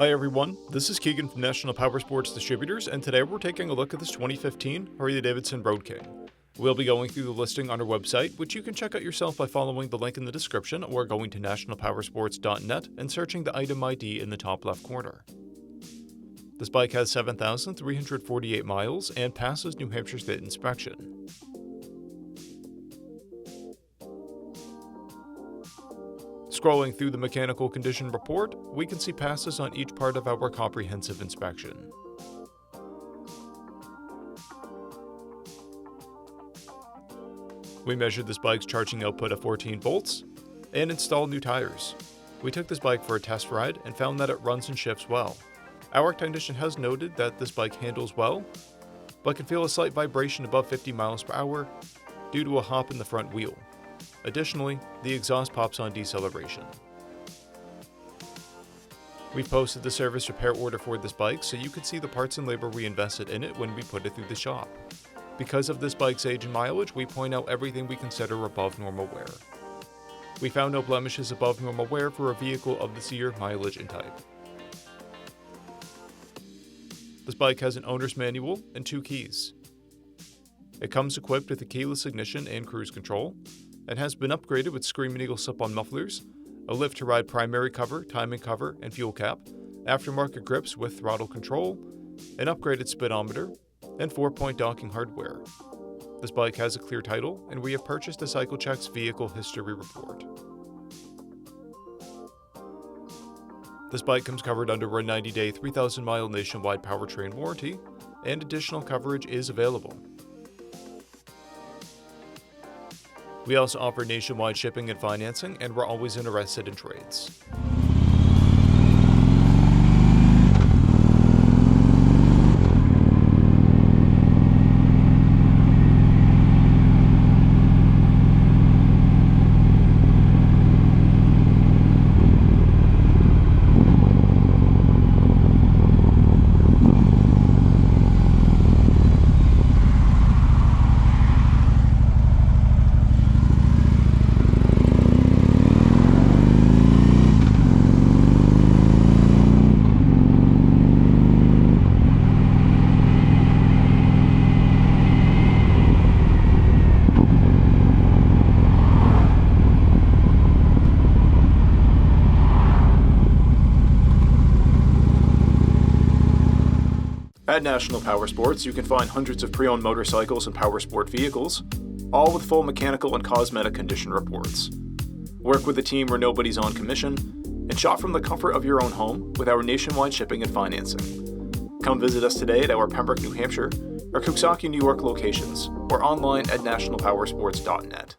Hi everyone, this is Keegan from National Powersports Distributors, and today we're taking a look at this 2015 Harley Davidson Road King. We'll be going through the listing on our website, which you can check out yourself by following the link in the description or going to nationalpowersports.net and searching the item ID in the top left corner. This bike has 7,348 miles and passes New Hampshire State inspection. Scrolling through the mechanical condition report, we can see passes on each part of our comprehensive inspection. We measured this bike's charging output of 14 volts and installed new tires. We took this bike for a test ride and found that it runs and shifts well. Our technician has noted that this bike handles well, but can feel a slight vibration above 50 miles per hour due to a hop in the front wheel. Additionally, the exhaust pops on deceleration. We've posted the service repair order for this bike so you can see the parts and labor we invested in it when we put it through the shop. Because of this bike's age and mileage, we point out everything we consider above normal wear. We found no blemishes above normal wear for a vehicle of this year, mileage, and type. This bike has an owner's manual and 2 keys. It comes equipped with a keyless ignition and cruise control. It has been upgraded with Screaming Eagle slip-on mufflers, a lift-to-ride primary cover, timing cover, and fuel cap, aftermarket grips with throttle control, an upgraded speedometer, and 4-point docking hardware. This bike has a clear title, and we have purchased a CycleCheck's vehicle history report. This bike comes covered under a 90-day, 3,000-mile nationwide powertrain warranty, and additional coverage is available. We also offer nationwide shipping and financing, and we're always interested in trades. At National Powersports, you can find hundreds of pre-owned motorcycles and powersport vehicles, all with full mechanical and cosmetic condition reports. Work with a team where nobody's on commission, and shop from the comfort of your own home with our nationwide shipping and financing. Come visit us today at our Pembroke, New Hampshire, or Coxsackie, New York locations, or online at nationalpowersports.net.